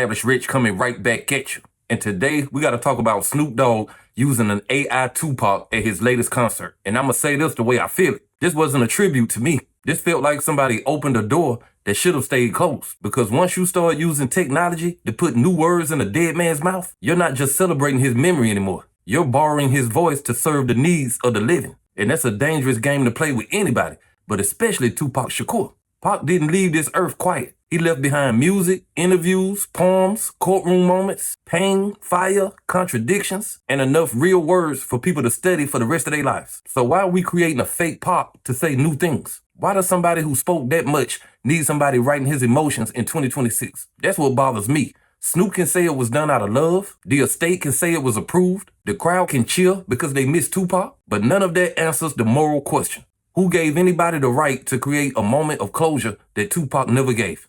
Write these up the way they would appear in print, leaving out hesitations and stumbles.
established rich coming right back at you. And today, we got to talk about Snoop Dogg using an AI Tupac at his latest concert. And I'm going to say this the way I feel it. This wasn't a tribute to me. This felt like somebody opened a door that should have stayed closed. Because once you start using technology to put new words in a dead man's mouth, you're not just celebrating his memory anymore. You're borrowing his voice to serve the needs of the living. And that's a dangerous game to play with anybody, but especially Tupac Shakur. Pac didn't leave this earth quiet. He left behind music, interviews, poems, courtroom moments, pain, fire, contradictions, and enough real words for people to study for the rest of their lives. So why are we creating a fake Pac to say new things? Why does somebody who spoke that much need somebody writing his emotions in 2026? That's what bothers me. Snoop can say it was done out of love. The estate can say it was approved. The crowd can cheer because they miss Tupac. But none of that answers the moral question. Who gave anybody the right to create a moment of closure that Tupac never gave?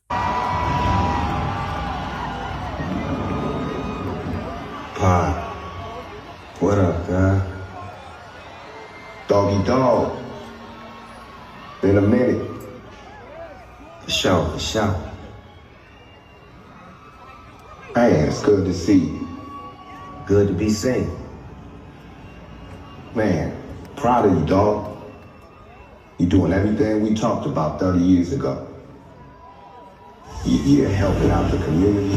Pop, what up, guy? Doggy dog. Been a minute. For sure, for sure. Hey, it's good to see you. Good to be seen. Man, proud of you, dog. You doing everything we talked about 30 years ago. You're helping out the community.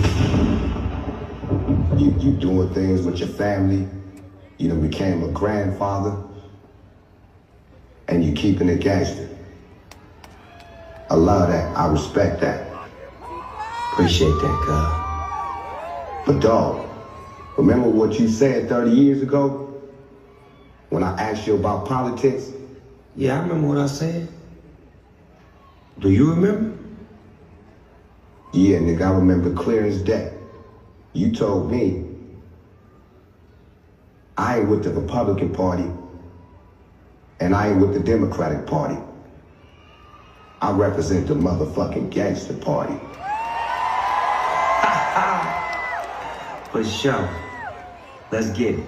You doing things with your family. You done became a grandfather. And you keeping it gangster. I love that. I respect that. Appreciate that, God. But dog, remember what you said 30 years ago? When I asked you about politics? Yeah, I remember what I said. Do you remember? Yeah, nigga, I remember clear as day. You told me I ain't with the Republican Party and I ain't with the Democratic Party. I represent the motherfucking gangster party. For sure. Let's get it.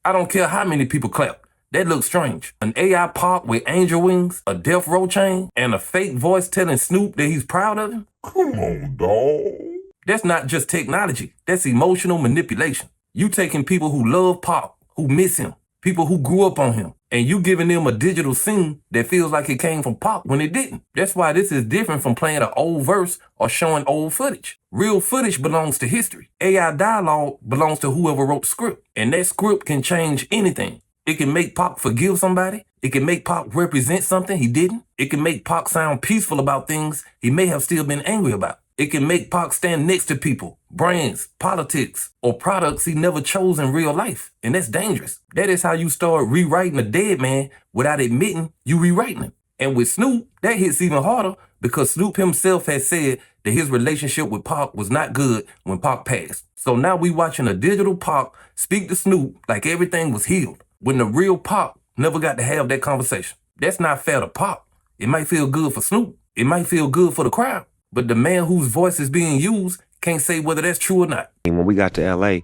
I don't care how many people clap. That looks strange. An AI Pac with angel wings, a death row chain, and a fake voice telling Snoop that he's proud of him? Come on, dawg. That's not just technology. That's emotional manipulation. You taking people who love Pac, who miss him, people who grew up on him, and you giving them a digital scene that feels like it came from Pac when it didn't. That's why this is different from playing an old verse or showing old footage. Real footage belongs to history. AI dialogue belongs to whoever wrote the script. And that script can change anything. It can make Pac forgive somebody. It can make Pac represent something he didn't. It can make Pac sound peaceful about things he may have still been angry about. It can make Pac stand next to people, brands, politics, or products he never chose in real life. And that's dangerous. That is how you start rewriting a dead man without admitting you rewriting him. And with Snoop, that hits even harder because Snoop himself has said that his relationship with Pac was not good when Pac passed. So now we watching a digital Pac speak to Snoop like everything was healed, when the real Pac never got to have that conversation. That's not fair to Pac. It might feel good for Snoop. It might feel good for the crowd. But the man whose voice is being used can't say whether that's true or not. When we got to L.A.,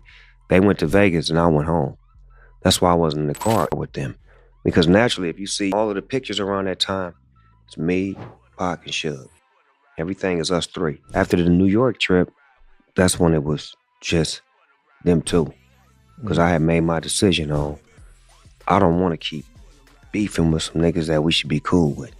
they went to Vegas and I went home. That's why I wasn't in the car with them. Because naturally, if you see all of the pictures around that time, it's me, Pac, and Suge. Everything is us three. After the New York trip, that's when it was just them two. Because I had made my decision on, I don't want to keep beefing with some niggas that we should be cool with.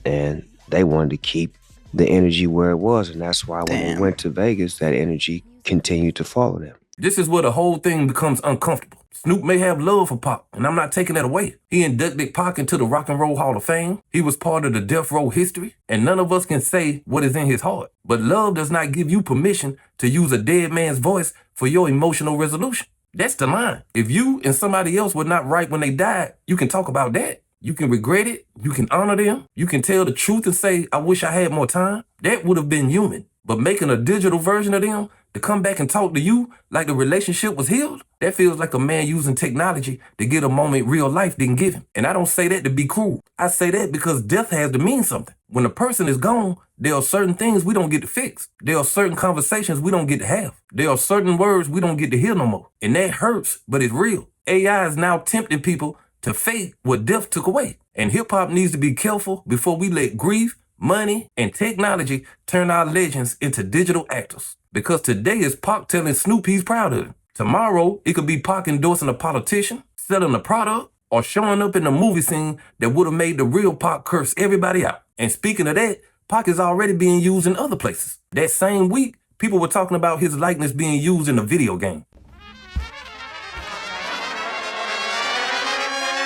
And they wanted to keep the energy where it was, and that's why when we went to Vegas, that energy continued to follow them. This is where the whole thing becomes uncomfortable. Snoop may have love for Pac, and I'm not taking that away. He inducted Pac into the Rock and Roll Hall of Fame. He was part of the Death Row history, and none of us can say what is in his heart. But love does not give you permission to use a dead man's voice for your emotional resolution. That's the line. If you and somebody else were not right when they died, you can talk about that. You can regret it. You can honor them. You can tell the truth and say, I wish I had more time. That would have been human. But making a digital version of them to come back and talk to you like the relationship was healed, that feels like a man using technology to get a moment real life didn't give him. And I don't say that to be cruel. I say that because death has to mean something. When a person is gone, there are certain things we don't get to fix. There are certain conversations we don't get to have. There are certain words we don't get to hear no more. And that hurts, but it's real. AI is now tempting people to fake what death took away. And hip-hop needs to be careful before we let grief money, and technology turn our legends into digital actors. Because today is Pac telling Snoop he's proud of him. Tomorrow, it could be Pac endorsing a politician, selling a product, or showing up in the movie scene that would have made the real Pac curse everybody out. And speaking of that, Pac is already being used in other places. That same week, people were talking about his likeness being used in a video game.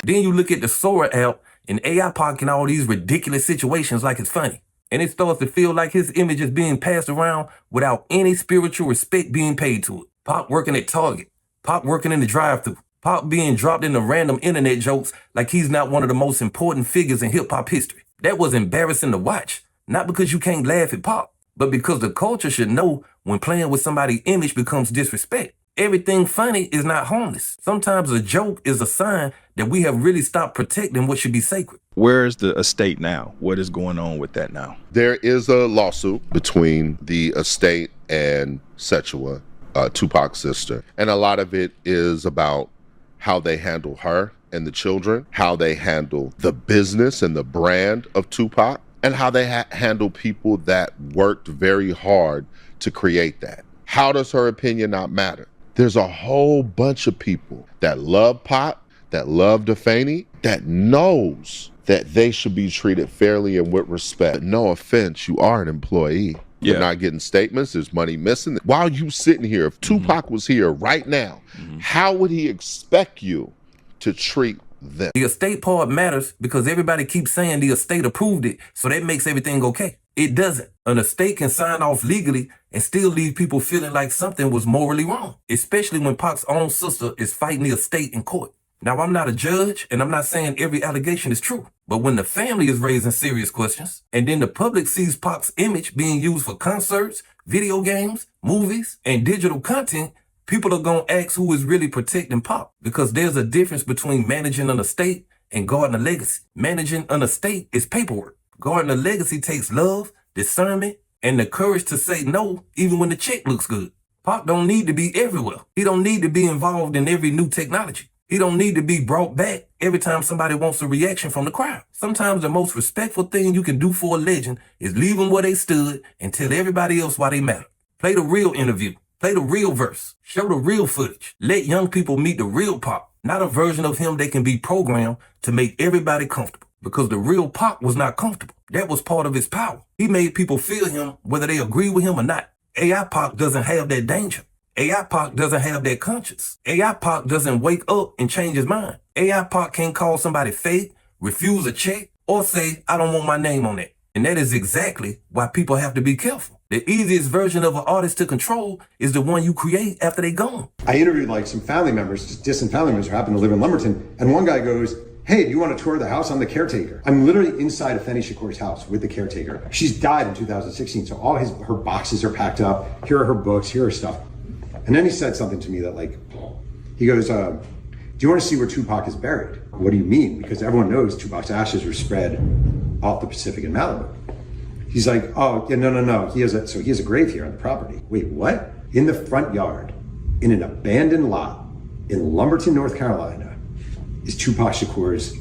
Then you look at the Sora app and AI Pac in all these ridiculous situations like it's funny. And it starts to feel like his image is being passed around without any spiritual respect being paid to it. Pac working at Target, Pac working in the drive-thru, Pac being dropped into random internet jokes like he's not one of the most important figures in hip-hop history. That was embarrassing to watch, not because you can't laugh at Pac, but because the culture should know when playing with somebody's image becomes disrespect. Everything funny is not harmless. Sometimes a joke is a sign that we have really stopped protecting what should be sacred. Where is the estate now? What is going on with that now? There is a lawsuit between the estate and Sechua, Tupac's sister. And a lot of it is about how they handle her and the children, how they handle the business and the brand of Tupac, and how they handle people that worked very hard to create that. How does her opinion not matter? There's a whole bunch of people that love Pac, that love Defani, that knows that they should be treated fairly and with respect. No offense, you are an employee. Yeah. You're not getting statements, there's money missing. While you sitting here, if Tupac was here right now, how would he expect you to treat them? The estate part matters because everybody keeps saying the estate approved it, so that makes everything okay. It doesn't. An estate can sign off legally and still leave people feeling like something was morally wrong, especially when Pac's own sister is fighting the estate in court. Now, I'm not a judge, and I'm not saying every allegation is true, but when the family is raising serious questions, and then the public sees Pac's image being used for concerts, video games, movies, and digital content, people are going to ask who is really protecting Pac, because there's a difference between managing an estate and guarding a legacy. Managing an estate is paperwork. Guarding a legacy takes love, discernment, and the courage to say no even when the check looks good. Pac don't need to be everywhere. He don't need to be involved in every new technology. He don't need to be brought back every time somebody wants a reaction from the crowd. Sometimes the most respectful thing you can do for a legend is leave them where they stood and tell everybody else why they matter. Play the real interview. Play the real verse. Show the real footage. Let young people meet the real Pac, not a version of him they can be programmed to make everybody comfortable. Because the real Pac was not comfortable. That was part of his power. He made people feel him whether they agree with him or not. AI Pac doesn't have that danger. AI Pac doesn't have that conscience. AI Pac doesn't wake up and change his mind. AI Pac can't call somebody fake, refuse a check, or say, I don't want my name on that. And that is exactly why people have to be careful. The easiest version of an artist to control is the one you create after they gone. I interviewed like some family members, just distant family members who happen to live in Lumberton, and one guy goes, hey, do you want to tour the house? I'm the caretaker. I'm literally inside of Feni Shakur's house with the caretaker. She's died in 2016, so all her boxes are packed up. Here are her books, here are stuff. And then he said something to me that he goes, do you want to see where Tupac is buried? What do you mean? Because everyone knows Tupac's ashes were spread off the Pacific in Malibu. He's like, oh, yeah, no. He has a grave here on the property. Wait, what? In the front yard, in an abandoned lot in Lumberton, North Carolina, is Tupac Shakur's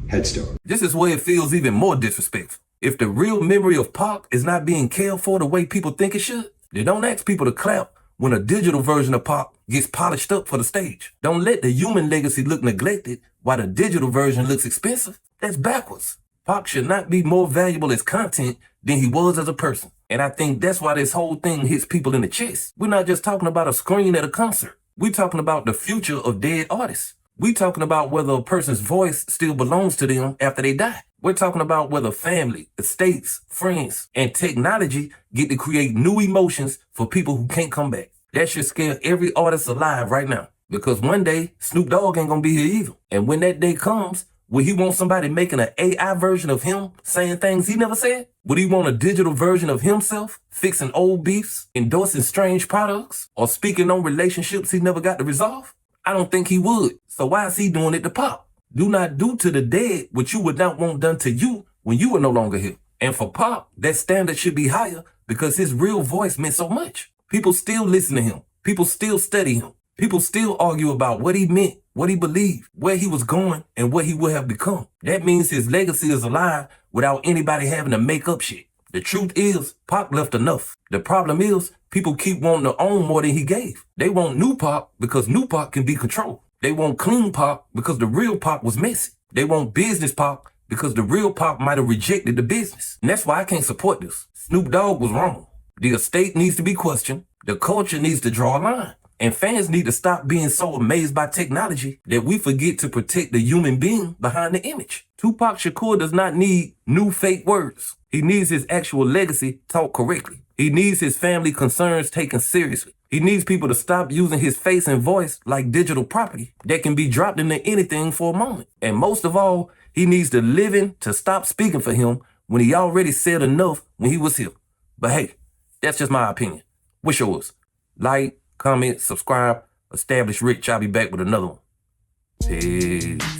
headstone. This is where it feels even more disrespectful. If the real memory of Pac is not being cared for the way people think it should, then don't ask people to clap when a digital version of Pac gets polished up for the stage. Don't let the human legacy look neglected while the digital version looks expensive. That's backwards. Pac should not be more valuable as content than he was as a person. And I think that's why this whole thing hits people in the chest. We're not just talking about a screen at a concert. We're talking about the future of dead artists. We're talking about whether a person's voice still belongs to them after they die. We're talking about whether family, estates, friends, and technology get to create new emotions for people who can't come back. That should scare every artist alive right now. Because one day, Snoop Dogg ain't gonna be here either. And when that day comes, will he want somebody making an AI version of him saying things he never said? Would he want a digital version of himself fixing old beefs, endorsing strange products, or speaking on relationships he never got to resolve? I don't think he would. So why is he doing it to Pac? Do not do to the dead what you would not want done to you when you were no longer here. And for Pac, that standard should be higher because his real voice meant so much. People still listen to him. People still study him. People still argue about what he meant, what he believed, where he was going, and what he would have become. That means his legacy is alive without anybody having to make up shit. The truth is, Pac left enough. The problem is, people keep wanting to own more than he gave. They want new Pac because new Pac can be controlled. They want clean Pac because the real Pac was messy. They want business Pac because the real Pac might have rejected the business. And that's why I can't support this. Snoop Dogg was wrong. The estate needs to be questioned. The culture needs to draw a line. And fans need to stop being so amazed by technology that we forget to protect the human being behind the image. Tupac Shakur does not need new fake words. He needs his actual legacy taught correctly. He needs his family concerns taken seriously. He needs people to stop using his face and voice like digital property that can be dropped into anything for a moment. And most of all, he needs the living to stop speaking for him when he already said enough when he was here. But hey, that's just my opinion. What's yours? Like, comment, subscribe, establish Rich. I'll be back with another one. Peace.